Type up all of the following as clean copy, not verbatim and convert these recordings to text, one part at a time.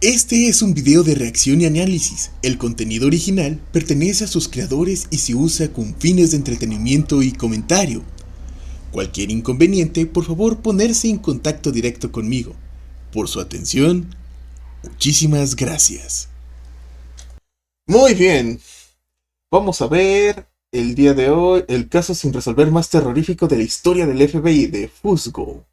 Este es un video de reacción y análisis. El contenido original pertenece a sus creadores y se usa con fines de entretenimiento y comentario. Cualquier inconveniente, por favor ponerse en contacto directo conmigo. Por su atención, muchísimas gracias. Muy bien, vamos a ver el día de hoy el caso sin resolver más terrorífico de la historia del FBI de Fusco.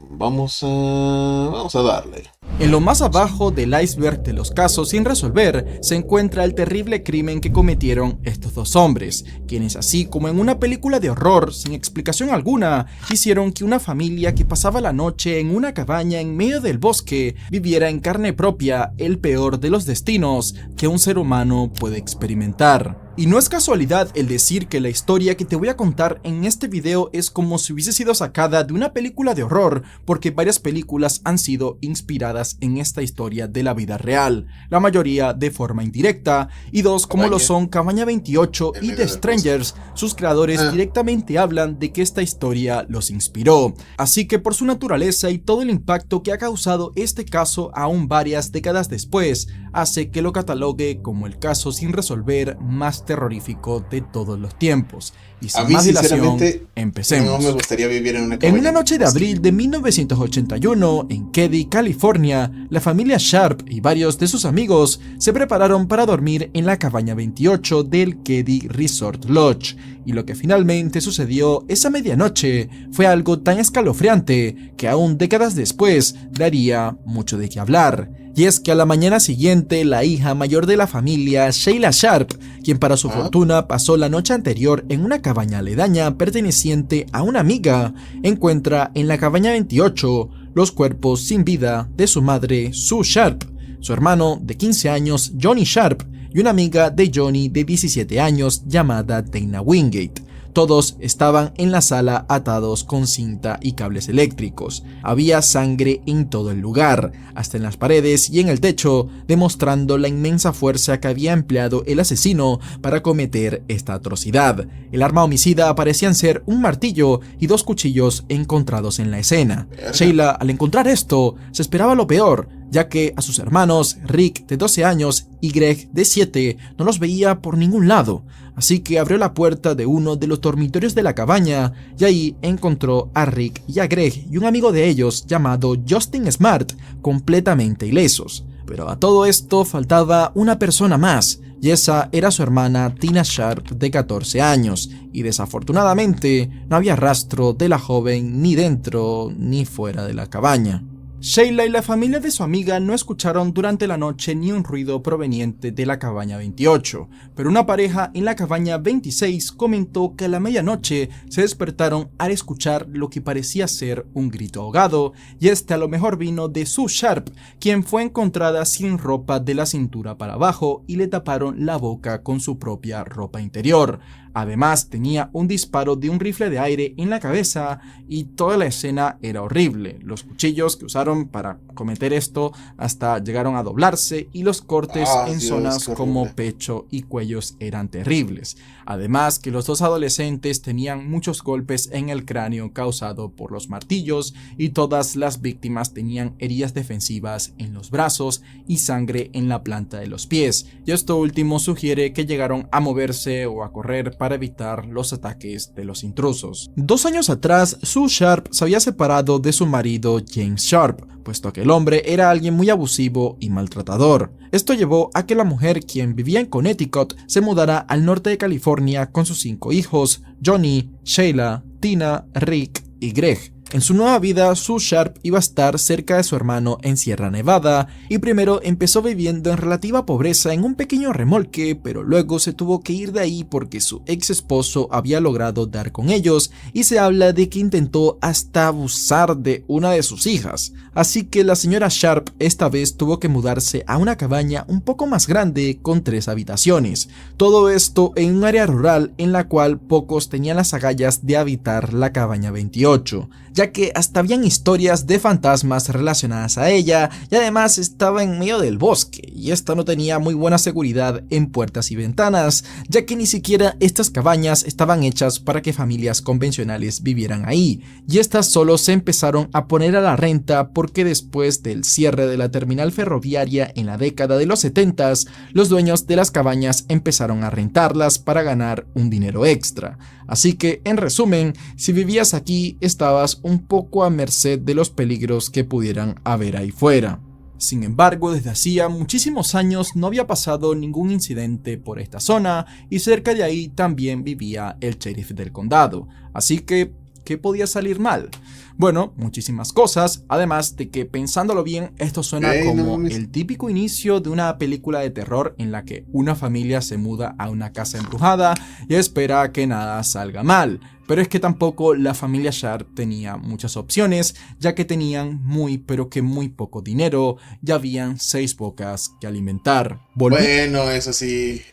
Vamos a darle. En lo más abajo del iceberg de los casos sin resolver se encuentra el terrible crimen que cometieron estos dos hombres, quienes, así como en una película de horror sin explicación alguna, hicieron que una familia que pasaba la noche en una cabaña en medio del bosque viviera en carne propia el peor de los destinos que un ser humano puede experimentar. Y no es casualidad el decir que la historia que te voy a contar en este video es como si hubiese sido sacada de una película de horror, porque varias películas han sido inspiradas en esta historia de la vida real, la mayoría de forma indirecta, y dos como lo son Cabaña 28 y The Strangers. Sus creadores directamente hablan de que esta historia los inspiró, así que por su naturaleza y todo el impacto que ha causado este caso aún varias décadas después, hace que lo catalogue como el caso sin resolver más terrorífico de todos los tiempos. Y sin más dilación, empecemos. No me gustaría vivir en una cabaña. En una noche de abril de 1981, en Keddie, California, la familia Sharp y varios de sus amigos se prepararon para dormir en la cabaña 28 del Keddie Resort Lodge, y lo que finalmente sucedió esa medianoche fue algo tan escalofriante que aún décadas después daría mucho de qué hablar. Y es que a la mañana siguiente, la hija mayor de la familia, Sheila Sharp, quien para su fortuna pasó la noche anterior en una cabaña aledaña perteneciente a una amiga, encuentra en la cabaña 28 los cuerpos sin vida de su madre, Sue Sharp, su hermano de 15 años, Johnny Sharp, y una amiga de Johnny de 17 años llamada Dana Wingate. Todos estaban en la sala atados con cinta y cables eléctricos. Había sangre en todo el lugar, hasta en las paredes y en el techo, demostrando la inmensa fuerza que había empleado el asesino para cometer esta atrocidad. El arma homicida parecían ser un martillo y dos cuchillos encontrados en la escena. Sheila, al encontrar esto, se esperaba lo peor, ya que a sus hermanos, Rick de 12 años y Greg de 7, no los veía por ningún lado, así que abrió la puerta de uno de los dormitorios de la cabaña y ahí encontró a Rick y a Greg y un amigo de ellos llamado Justin Smart completamente ilesos. Pero a todo esto faltaba una persona más, y esa era su hermana Tina Sharp de 14 años, y desafortunadamente no había rastro de la joven ni dentro ni fuera de la cabaña. Sheila y la familia de su amiga no escucharon durante la noche ni un ruido proveniente de la cabaña 28, pero una pareja en la cabaña 26 comentó que a la medianoche se despertaron al escuchar lo que parecía ser un grito ahogado, y este a lo mejor vino de Sue Sharp, quien fue encontrada sin ropa de la cintura para abajo y le taparon la boca con su propia ropa interior. Además, tenía un disparo de un rifle de aire en la cabeza y toda la escena era horrible. Los cuchillos que usaron para cometer esto hasta llegaron a doblarse y los cortes en zonas como pecho y cuellos eran terribles. Además que los dos adolescentes tenían muchos golpes en el cráneo causado por los martillos y todas las víctimas tenían heridas defensivas en los brazos y sangre en la planta de los pies. Y esto último sugiere que llegaron a moverse o a correr para evitar los ataques de los intrusos. 2 años atrás, Sue Sharp se había separado de su marido James Sharp, puesto que el hombre era alguien muy abusivo y maltratador. Esto llevó a que la mujer, quien vivía en Connecticut, se mudara al norte de California con sus 5 hijos, Johnny, Sheila, Tina, Rick y Greg. En su nueva vida, Sue Sharp iba a estar cerca de su hermano en Sierra Nevada, y primero empezó viviendo en relativa pobreza en un pequeño remolque, pero luego se tuvo que ir de ahí porque su ex esposo había logrado dar con ellos, y se habla de que intentó hasta abusar de una de sus hijas. Así que la señora Sharp esta vez tuvo que mudarse a una cabaña un poco más grande con 3 habitaciones. Todo esto en un área rural en la cual pocos tenían las agallas de habitar la cabaña 28. Ya que hasta habían historias de fantasmas relacionadas a ella, y además estaba en medio del bosque, y esta no tenía muy buena seguridad en puertas y ventanas, ya que ni siquiera estas cabañas estaban hechas para que familias convencionales vivieran ahí, y estas solo se empezaron a poner a la renta porque después del cierre de la terminal ferroviaria en la década de los 70s, los dueños de las cabañas empezaron a rentarlas para ganar un dinero extra. Así que, en resumen, si vivías aquí, estabas un poco a merced de los peligros que pudieran haber ahí fuera. Sin embargo, desde hacía muchísimos años no había pasado ningún incidente por esta zona y cerca de ahí también vivía el sheriff del condado. Así que, ¿qué podía salir mal? Bueno, muchísimas cosas, además de que pensándolo bien, esto suena como el típico inicio de una película de terror en la que una familia se muda a una casa embrujada y espera que nada salga mal. Pero es que tampoco la familia Sharp tenía muchas opciones, ya que tenían pero que muy poco dinero, y habían 6 bocas que alimentar. Bueno, eso sí,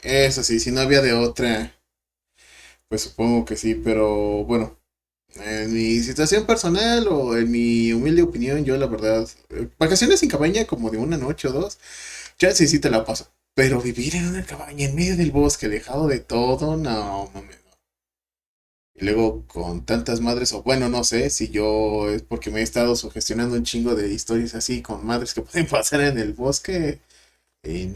si no había de otra, pues supongo que sí, pero bueno. En mi situación personal o en mi humilde opinión, yo la verdad, vacaciones en cabaña como de una noche o dos, ya sí te la paso. Pero vivir en una cabaña en medio del bosque, alejado de todo, no, mames. Y luego con tantas madres, o bueno, no sé si yo es porque me he estado sugestionando un chingo de historias así con madres que pueden pasar en el bosque.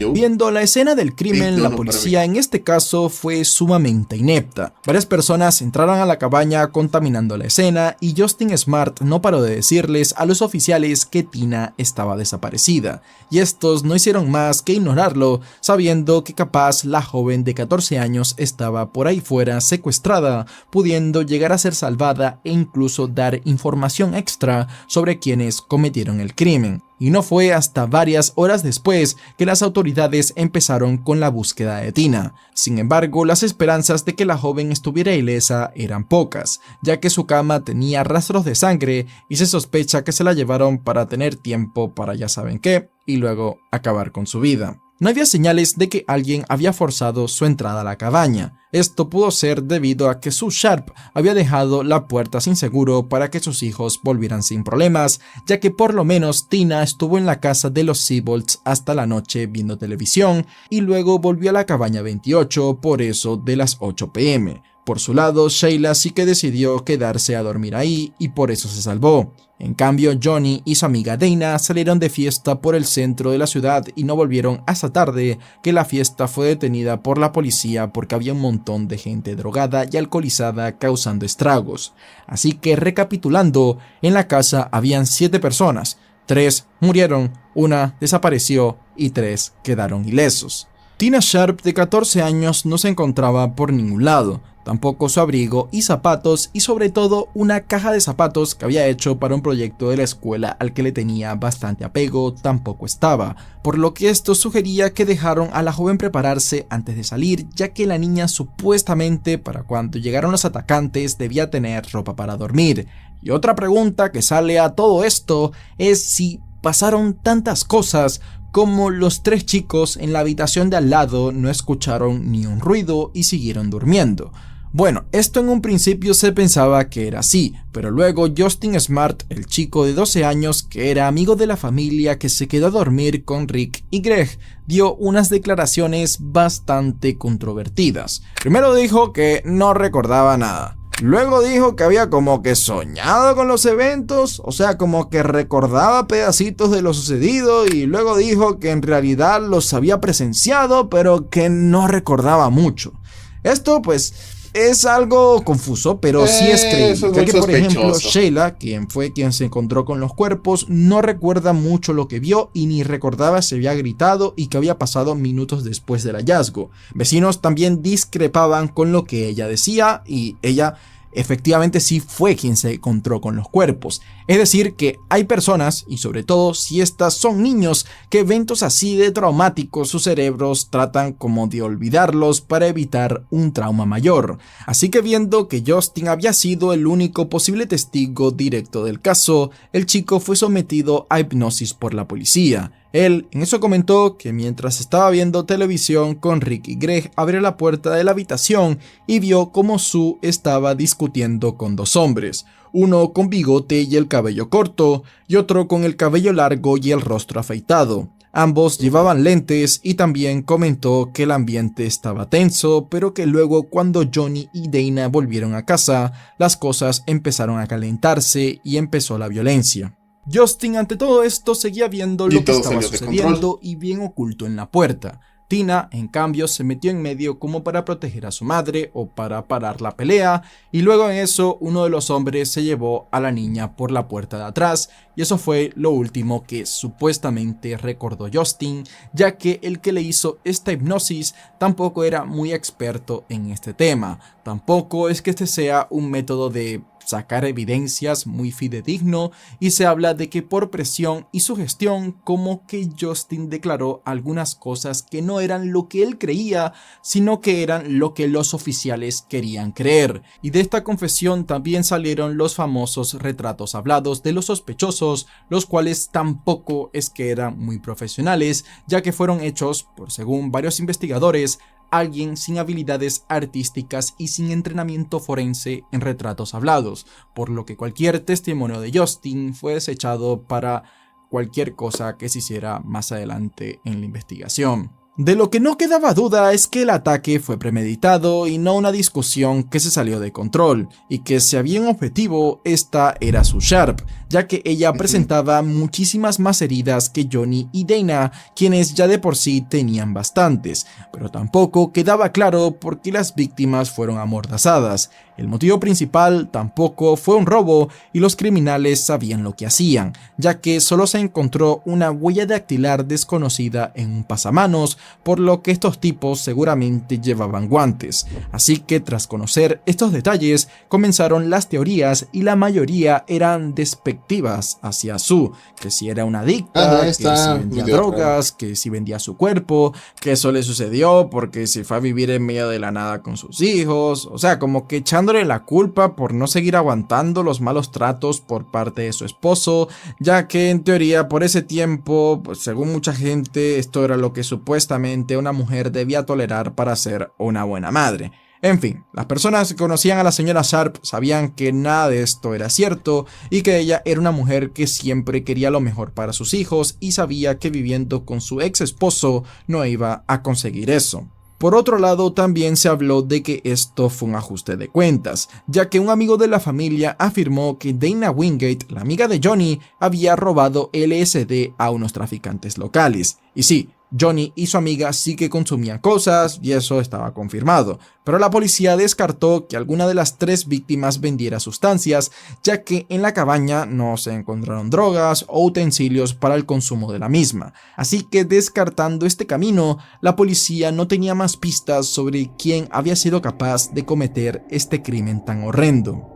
No. Viendo la escena del crimen, la policía en este caso fue sumamente inepta. Varias personas entraron a la cabaña contaminando la escena y Justin Smart no paró de decirles a los oficiales que Tina estaba desaparecida, y estos no hicieron más que ignorarlo, sabiendo que capaz la joven de 14 años estaba por ahí fuera secuestrada, pudiendo llegar a ser salvada e incluso dar información extra sobre quienes cometieron el crimen. Y no fue hasta varias horas después que las autoridades empezaron con la búsqueda de Tina. Sin embargo, las esperanzas de que la joven estuviera ilesa eran pocas, ya que su cama tenía rastros de sangre y se sospecha que se la llevaron para tener tiempo para ya saben qué, y luego acabar con su vida. No había señales de que alguien había forzado su entrada a la cabaña. Esto pudo ser debido a que Sue Sharp había dejado la puerta sin seguro para que sus hijos volvieran sin problemas, ya que por lo menos Tina estuvo en la casa de los Seabolds hasta la noche viendo televisión y luego volvió a la cabaña 28 por eso de las 8 p.m. Por su lado, Sheila sí que decidió quedarse a dormir ahí y por eso se salvó. En cambio, Johnny y su amiga Dana salieron de fiesta por el centro de la ciudad y no volvieron hasta tarde, que la fiesta fue detenida por la policía porque había un montón de gente drogada y alcoholizada causando estragos. Así que recapitulando, en la casa habían 7 personas, 3 murieron, 1 desapareció y 3 quedaron ilesos. Tina Sharp, de 14 años, no se encontraba por ningún lado, tampoco su abrigo y zapatos, y sobre todo una caja de zapatos que había hecho para un proyecto de la escuela al que le tenía bastante apego tampoco estaba, por lo que esto sugería que dejaron a la joven prepararse antes de salir, ya que la niña supuestamente para cuando llegaron los atacantes debía tener ropa para dormir. Y otra pregunta que sale a todo esto es si pasaron tantas cosas como los 3 chicos en la habitación de al lado no escucharon ni un ruido y siguieron durmiendo. Bueno, esto en un principio se pensaba que era así, pero luego Justin Smart, el chico de 12 años que era amigo de la familia que se quedó a dormir con Rick y Greg, dio unas declaraciones bastante controvertidas. Primero dijo que no recordaba nada. Luego dijo que había como que soñado con los eventos, o sea, como que recordaba pedacitos de lo sucedido, y luego dijo que en realidad los había presenciado, pero que no recordaba mucho. Esto pues es algo confuso, pero sí es creíble, ya que por ejemplo Sheila, quien fue quien se encontró con los cuerpos, no recuerda mucho lo que vio y ni recordaba si había gritado y que había pasado minutos después del hallazgo. Vecinos también discrepaban con lo que ella decía y ella efectivamente sí fue quien se encontró con los cuerpos. Es decir que hay personas, y sobre todo si estas son niños, que eventos así de traumáticos sus cerebros tratan como de olvidarlos para evitar un trauma mayor. Así que viendo que Justin había sido el único posible testigo directo del caso, el chico fue sometido a hipnosis por la policía. Él en eso comentó que mientras estaba viendo televisión con Rick y Greg abrió la puerta de la habitación y vio cómo Sue estaba discutiendo con 2 hombres, uno con bigote y el cabello corto y otro con el cabello largo y el rostro afeitado. Ambos llevaban lentes y también comentó que el ambiente estaba tenso, pero que luego cuando Johnny y Dana volvieron a casa, las cosas empezaron a calentarse y empezó la violencia. Justin ante todo esto seguía viendo lo que estaba sucediendo y bien oculto en la puerta. Tina, en cambio, se metió en medio como para proteger a su madre o para parar la pelea, y luego en eso uno de los hombres se llevó a la niña por la puerta de atrás, y eso fue lo último que supuestamente recordó Justin, ya que el que le hizo esta hipnosis tampoco era muy experto en este tema. Tampoco es que este sea un método de sacar evidencias muy fidedigno, y se habla de que por presión y sugestión como que Justin declaró algunas cosas que no eran lo que él creía, sino que eran lo que los oficiales querían creer. Y de esta confesión también salieron los famosos retratos hablados de los sospechosos, los cuales tampoco es que eran muy profesionales, ya que fueron hechos por, según varios investigadores, alguien sin habilidades artísticas y sin entrenamiento forense en retratos hablados, por lo que cualquier testimonio de Justin fue desechado para cualquier cosa que se hiciera más adelante en la investigación. De lo que no quedaba duda es que el ataque fue premeditado y no una discusión que se salió de control, y que si había un objetivo, esta era Sue Sharp, ya que ella presentaba muchísimas más heridas que Johnny y Dana, quienes ya de por sí tenían bastantes, pero tampoco quedaba claro por qué las víctimas fueron amordazadas. El motivo principal tampoco fue un robo y los criminales sabían lo que hacían, ya que solo se encontró una huella dactilar desconocida en un pasamanos, por lo que estos tipos seguramente llevaban guantes. Así que tras conocer estos detalles comenzaron las teorías, y la mayoría eran despectivas hacia Sue, que si era una adicta, que si vendía drogas, que si vendía su cuerpo, que eso le sucedió porque se fue a vivir en medio de la nada con sus hijos, o sea, como que echándole la culpa por no seguir aguantando los malos tratos por parte de su esposo, ya que en teoría por ese tiempo, pues según mucha gente, esto era lo que supuestamente una mujer debía tolerar para ser una buena madre. En fin, las personas que conocían a la señora Sharp sabían que nada de esto era cierto, y que ella era una mujer que siempre quería lo mejor para sus hijos y sabía que viviendo con su ex esposo no iba a conseguir eso. Por otro lado, también se habló de que esto fue un ajuste de cuentas, ya que un amigo de la familia afirmó que Dana Wingate, la amiga de Johnny, había robado LSD a unos traficantes locales. Y sí, Johnny y su amiga sí que consumían cosas, y eso estaba confirmado, pero la policía descartó que alguna de las 3 víctimas vendiera sustancias, ya que en la cabaña no se encontraron drogas o utensilios para el consumo de la misma. Así que descartando este camino, la policía no tenía más pistas sobre quién había sido capaz de cometer este crimen tan horrendo.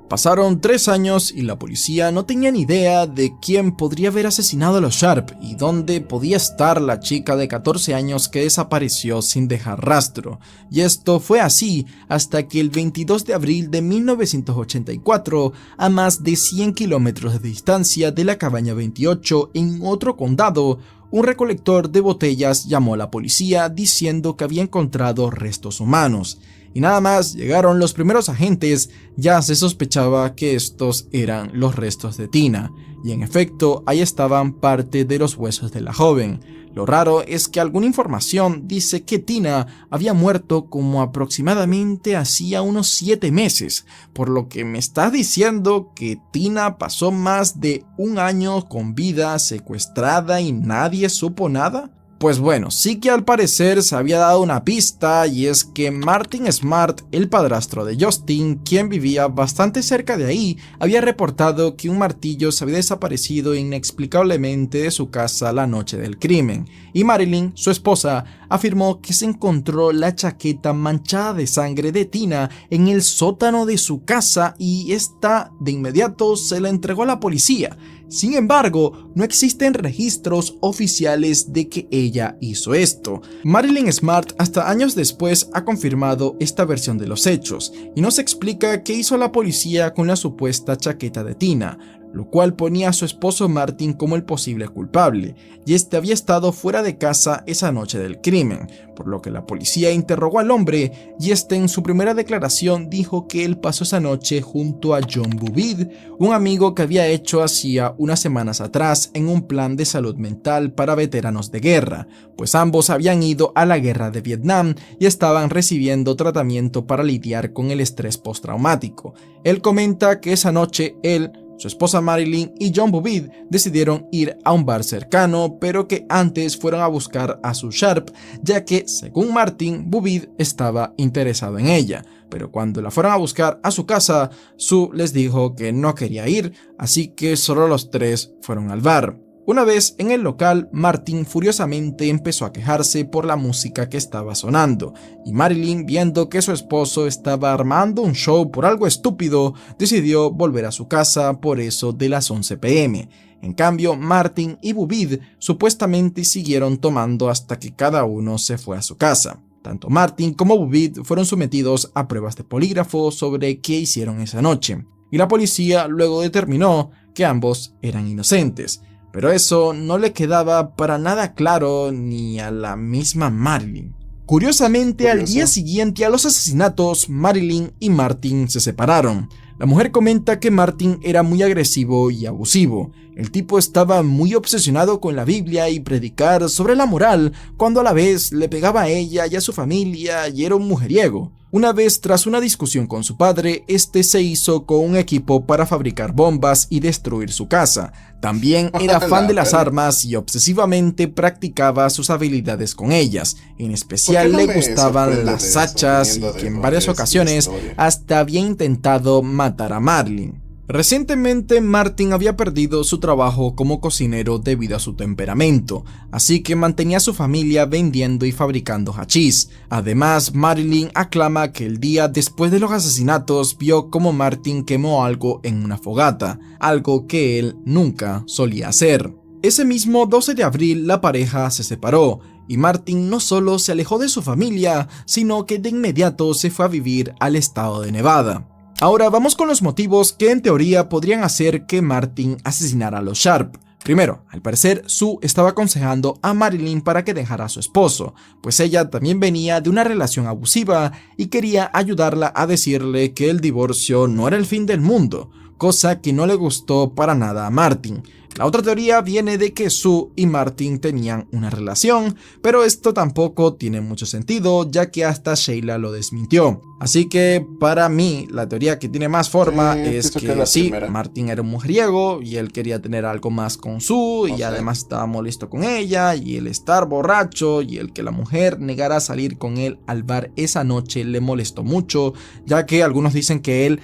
Pasaron 3 años y la policía no tenía ni idea de quién podría haber asesinado a los Sharp y dónde podía estar la chica de 14 años que desapareció sin dejar rastro. Y esto fue así hasta que el 22 de abril de 1984, a más de 100 kilómetros de distancia de la cabaña 28 en otro condado, un recolector de botellas llamó a la policía diciendo que había encontrado restos humanos. Y nada más llegaron los primeros agentes, ya se sospechaba que estos eran los restos de Tina, y en efecto ahí estaban parte de los huesos de la joven. Lo raro es que alguna información dice que Tina había muerto como aproximadamente hacía unos 7 meses, por lo que me está diciendo que Tina pasó más de 1 año con vida secuestrada y nadie supo nada. Pues bueno, sí que al parecer se había dado una pista, y es que Martin Smart, el padrastro de Justin, quien vivía bastante cerca de ahí, había reportado que un martillo se había desaparecido inexplicablemente de su casa la noche del crimen, y Marilyn, su esposa, afirmó que se encontró la chaqueta manchada de sangre de Tina en el sótano de su casa, y esta de inmediato se la entregó a la policía. Sin embargo, no existen registros oficiales de que ella hizo esto. Marilyn Smart hasta años después ha confirmado esta versión de los hechos, y no se explica qué hizo la policía con la supuesta chaqueta de Tina. lo cual ponía a su esposo Martin como el posible culpable, y este había estado fuera de casa esa noche del crimen, por lo que la policía interrogó al hombre, y este en su primera declaración dijo que él pasó esa noche junto a John Bouvid, un amigo que había hecho hacía unas semanas atrás en un plan de salud mental para veteranos de guerra, pues ambos habían ido a la guerra de Vietnam y estaban recibiendo tratamiento para lidiar con el estrés postraumático. Él comenta que esa noche él, su esposa Marilyn y John Bouvid decidieron ir a un bar cercano, pero que antes fueron a buscar a Sue Sharp, ya que, según Martin, Bouvid estaba interesado en ella. Pero cuando la fueron a buscar a su casa, Sue les dijo que no quería ir, así que solo los tres fueron al bar. Una vez en el local, Martin furiosamente empezó a quejarse por la música que estaba sonando, y Marilyn, viendo que su esposo estaba armando un show por algo estúpido, decidió volver a su casa por eso de las 11 p.m. En cambio, Martin y Bouvid supuestamente siguieron tomando hasta que cada uno se fue a su casa. Tanto Martin como Bouvid fueron sometidos a pruebas de polígrafo sobre qué hicieron esa noche, y la policía luego determinó que ambos eran inocentes. Pero eso no le quedaba para nada claro ni a la misma Marilyn. Curiosamente, al día siguiente a los asesinatos, Marilyn y Martin se separaron. La mujer comenta que Martin era muy agresivo y abusivo. El tipo estaba muy obsesionado con la Biblia y predicar sobre la moral, cuando a la vez le pegaba a ella y a su familia y era un mujeriego. Una vez, tras una discusión con su padre, este se hizo con un equipo para fabricar bombas y destruir su casa. También era fan de las armas y obsesivamente practicaba sus habilidades con ellas. En especial le gustaban las hachas y que en varias ocasiones hasta había intentado matar a Marilyn. Recientemente Martin había perdido su trabajo como cocinero debido a su temperamento, así que mantenía a su familia vendiendo y fabricando hachís. Además, Marilyn aclama que el día después de los asesinatos vio como Martin quemó algo en una fogata, algo que él nunca solía hacer. Ese mismo 12 de abril la pareja se separó, y Martin no solo se alejó de su familia, sino que de inmediato se fue a vivir al estado de Nevada. Ahora vamos con los motivos que en teoría podrían hacer que Martin asesinara a los Sharp. Primero, al parecer Sue estaba aconsejando a Marilyn para que dejara a su esposo, pues ella también venía de una relación abusiva y quería ayudarla a decirle que el divorcio no era el fin del mundo, cosa que no le gustó para nada a Martin. La otra teoría viene de que Sue y Martin tenían una relación, pero esto tampoco tiene mucho sentido, ya que hasta Sheila lo desmintió. Así que para mí la teoría que tiene más forma es que sí, Martin era un mujeriego y él quería tener algo más con Sue y además estaba molesto con ella, y el estar borracho y el que la mujer negara salir con él al bar esa noche le molestó mucho, ya que algunos dicen que él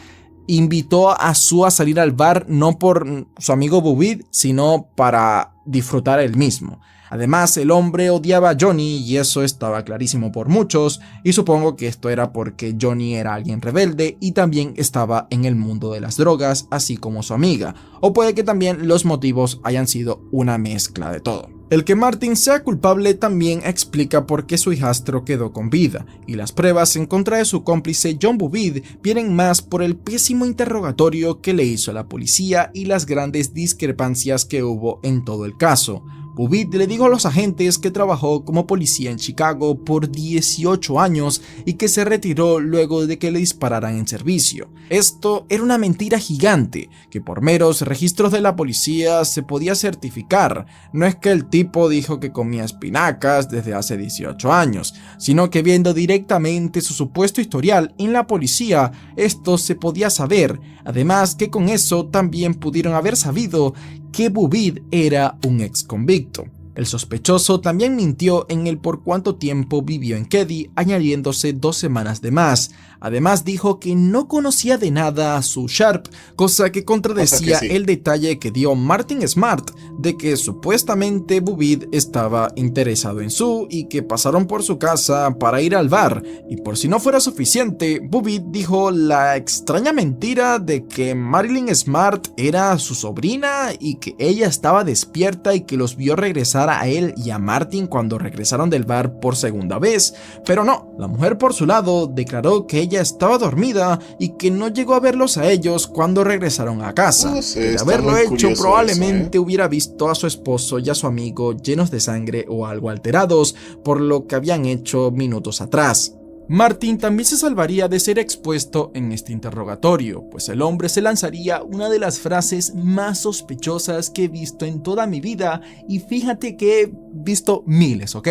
invitó a Sue a salir al bar no por su amigo Bouvid, sino para disfrutar él mismo. Además, el hombre odiaba a Johnny y eso estaba clarísimo por muchos, y supongo que esto era porque Johnny era alguien rebelde y también estaba en el mundo de las drogas, así como su amiga, o puede que también los motivos hayan sido una mezcla de todo. El que Martin sea culpable también explica por qué su hijastro quedó con vida, y las pruebas en contra de su cómplice John Bouvid vienen más por el pésimo interrogatorio que le hizo a la policía y las grandes discrepancias que hubo en todo el caso. Bouvid le dijo a los agentes que trabajó como policía en Chicago por 18 años y que se retiró luego de que le dispararan en servicio. Esto era una mentira gigante, que por meros registros de la policía se podía certificar. No es que el tipo dijo que comía espinacas desde hace 18 años, sino que viendo directamente su supuesto historial en la policía, esto se podía saber. Además que con eso también pudieron haber sabido que Bouvid era un ex convicto. El sospechoso también mintió en el por cuánto tiempo vivió en Keddie, añadiéndose 2 semanas de más. Además dijo que no conocía de nada a Sue Sharp, cosa que contradecía el detalle que dio Martin Smart de que supuestamente Bouvid estaba interesado en Sue y que pasaron por su casa para ir al bar. Y por si no fuera suficiente, Bouvid dijo la extraña mentira de que Marilyn Smart era su sobrina y que ella estaba despierta y que los vio regresar a él y a Martin cuando regresaron del bar por segunda vez. Pero no, la mujer por su lado declaró que ella ella estaba dormida y que no llegó a verlos a ellos cuando regresaron a casa. De haberlo hecho, probablemente hubiera visto a su esposo y a su amigo llenos de sangre o algo alterados por lo que habían hecho minutos atrás. Martin también se salvaría de ser expuesto en este interrogatorio, pues el hombre se lanzaría una de las frases más sospechosas que he visto en toda mi vida, y fíjate que he visto miles, ¿ok?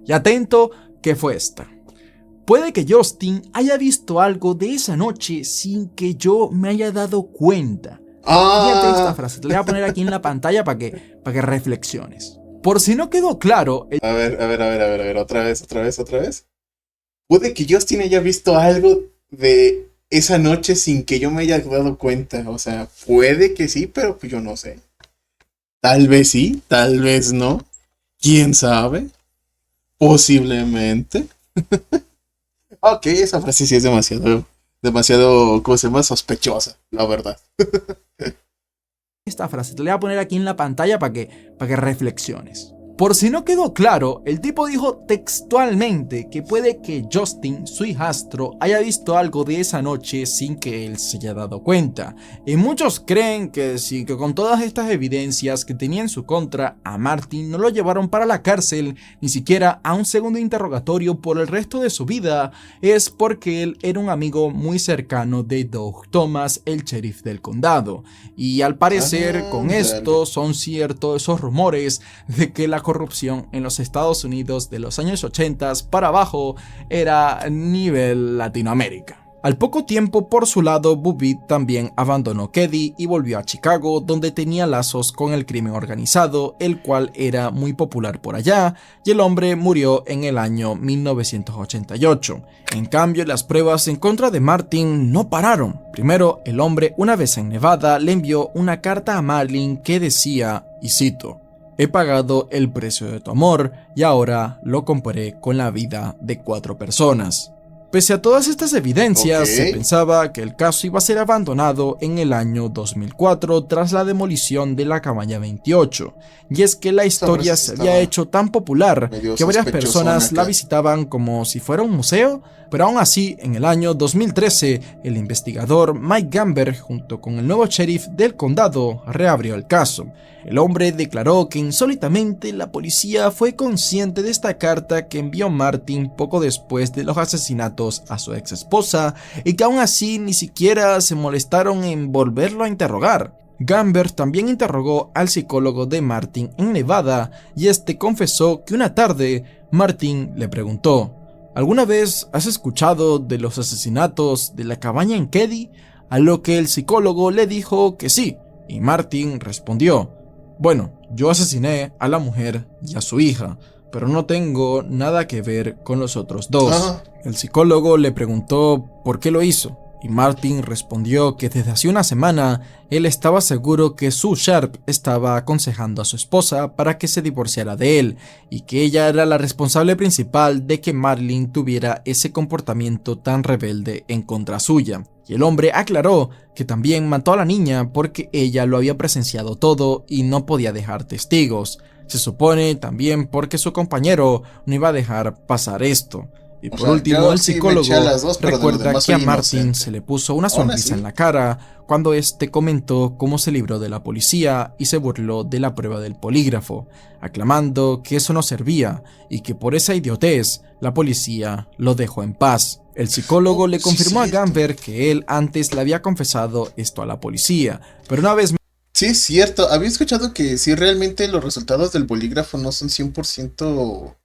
Y atento, que fue esta: puede que Justin haya visto algo de esa noche sin que yo me haya dado cuenta. Fíjate esta frase, te la voy a poner aquí en la pantalla para que reflexiones. Por si no quedó claro... A ver, otra vez. Puede que Justin haya visto algo de esa noche sin que yo me haya dado cuenta. O sea, puede que sí, pero pues yo no sé. Tal vez sí, tal vez no. ¿Quién sabe? Posiblemente. Ok, esa frase sí es demasiado, ¿cómo se llama? Sospechosa, la verdad. Esta frase te la voy a poner aquí en la pantalla para que reflexiones. Por si no quedó claro, el tipo dijo textualmente que puede que Justin, su hijastro, haya visto algo de esa noche sin que él se haya dado cuenta. Y muchos creen que sí, que con todas estas evidencias que tenía en su contra, a Martin no lo llevaron para la cárcel, ni siquiera a un segundo interrogatorio por el resto de su vida, es porque él era un amigo muy cercano de Doug Thomas, el sheriff del condado. Y al parecer con esto son ciertos esos rumores de que la corrupción en los Estados Unidos de los años 80 para abajo era nivel Latinoamérica. Al poco tiempo, por su lado, Bubbitt también abandonó Keddie y volvió a Chicago, donde tenía lazos con el crimen organizado, el cual era muy popular por allá, y el hombre murió en el año 1988. En cambio, las pruebas en contra de Martin no pararon. Primero, el hombre, una vez en Nevada, le envió una carta a Marlin que decía, y cito: he pagado el precio de tu amor y ahora lo comparé con la vida de 4 personas. Pese a todas estas evidencias, se pensaba que el caso iba a ser abandonado en el año 2004 tras la demolición de la cabaña 28, y es que la historia se había hecho tan popular que varias personas la visitaban como si fuera un museo, pero aún así, en el año 2013, el investigador Mike Gamber, junto con el nuevo sheriff del condado, reabrió el caso. El hombre declaró que insólitamente la policía fue consciente de esta carta que envió Martin poco después de los asesinatos a su ex esposa y que aún así ni siquiera se molestaron en volverlo a interrogar. Gamber también interrogó al psicólogo de Martin en Nevada y este confesó que una tarde Martin le preguntó: ¿alguna vez has escuchado de los asesinatos de la cabaña en Keddie? A lo que el psicólogo le dijo que sí, y Martin respondió: bueno, yo asesiné a la mujer y a su hija, pero no tengo nada que ver con los otros dos. El psicólogo le preguntó por qué lo hizo, y Martin respondió que desde hace una semana él estaba seguro que Sue Sharp estaba aconsejando a su esposa para que se divorciara de él, y que ella era la responsable principal de que Marlin tuviera ese comportamiento tan rebelde en contra suya. Y el hombre aclaró que también mató a la niña porque ella lo había presenciado todo y no podía dejar testigos. Se supone también porque su compañero no iba a dejar pasar esto. Y por último, el psicólogo recuerda que a Martin se le puso una sonrisa en la cara cuando este comentó cómo se libró de la policía y se burló de la prueba del polígrafo, aclamando que eso no servía y que por esa idiotez la policía lo dejó en paz. El psicólogo le confirmó a Gamber que él antes le había confesado esto a la policía, pero una vez más... Sí, es cierto. Había escuchado que si realmente los resultados del polígrafo no son 100%, ¿cómo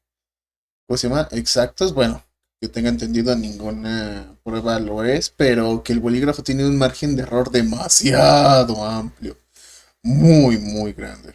se llama? Exactos. Bueno, que tenga entendido, ninguna prueba lo es, pero que el bolígrafo tiene un margen de error demasiado amplio. Muy, muy grande.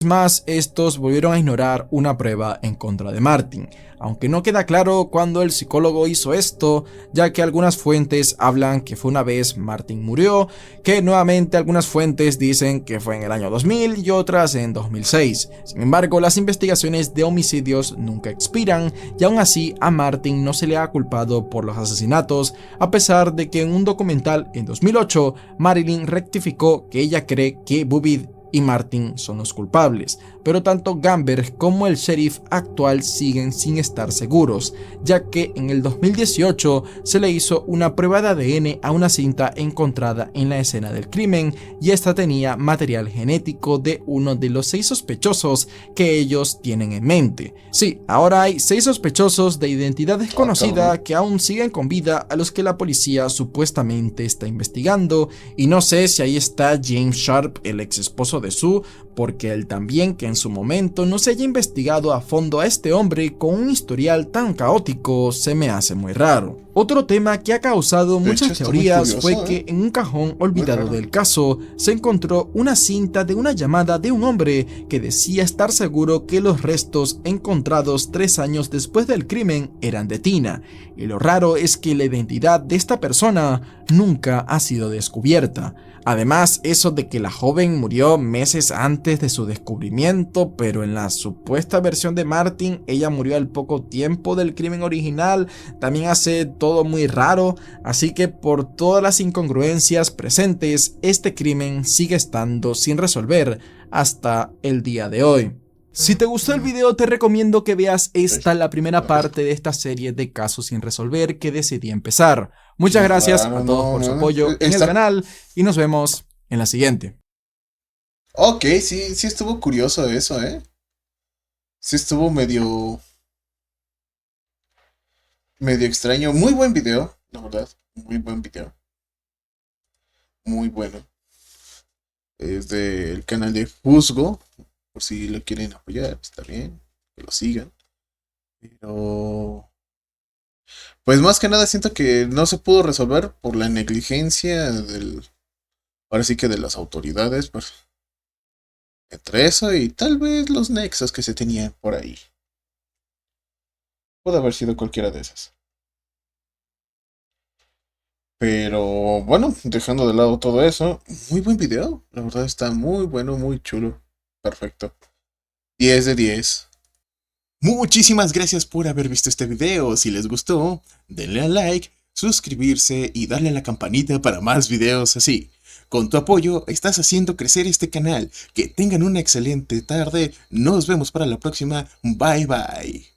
Más, estos volvieron a ignorar una prueba en contra de Martin, aunque no queda claro cuándo el psicólogo hizo esto, ya que algunas fuentes hablan que fue una vez Martin murió, que nuevamente algunas fuentes dicen que fue en el año 2000 y otras en 2006. Sin embargo, las investigaciones de homicidios nunca expiran y aún así a Martin no se le ha culpado por los asesinatos, a pesar de que en un documental en 2008 Marilyn rectificó que ella cree que Bubbitt y Martin son los culpables, pero tanto Gamberg como el sheriff actual siguen sin estar seguros, ya que en el 2018 se le hizo una prueba de ADN a una cinta encontrada en la escena del crimen y esta tenía material genético de uno de los 6 sospechosos que ellos tienen en mente. Sí, ahora hay 6 sospechosos de identidad desconocida que aún siguen con vida, a los que la policía supuestamente está investigando, y no sé si ahí está James Sharp, el ex esposo de Sue, porque él también, que en su momento no se haya investigado a fondo a este hombre con un historial tan caótico, se me hace muy raro. Otro tema que ha causado muchas teorías fue que en un cajón olvidado del caso se encontró una cinta de una llamada de un hombre que decía estar seguro que los restos encontrados 3 años después del crimen eran de Tina, y lo raro es que la identidad de esta persona nunca ha sido descubierta. Además, eso de que la joven murió meses antes de su descubrimiento, pero en la supuesta versión de Martin ella murió al poco tiempo del crimen original, también hace todo muy raro, así que por todas las incongruencias presentes, este crimen sigue estando sin resolver hasta el día de hoy. Si te gustó el video, te recomiendo que veas la primera parte de esta serie de casos sin resolver que decidí empezar. Muchas gracias a todos por su apoyo en el canal y nos vemos en la siguiente. Ok, sí estuvo curioso eso, Sí estuvo medio extraño. Muy buen video, la verdad. Muy buen video. Muy bueno. Es del canal de Juzgo. Por si lo quieren apoyar, está bien. Que lo sigan. Pero pues más que nada siento que no se pudo resolver por la negligencia ahora sí que de las autoridades, pues, entre eso y tal vez los nexos que se tenían por ahí. Puede haber sido cualquiera de esas. Pero bueno, dejando de lado todo eso, muy buen video. La verdad está muy bueno, muy chulo. Perfecto. 10 de 10. Muchísimas gracias por haber visto este video. Si les gustó, denle a like, suscribirse y darle a la campanita para más videos así. Con tu apoyo estás haciendo crecer este canal. Que tengan una excelente tarde. Nos vemos para la próxima. Bye bye.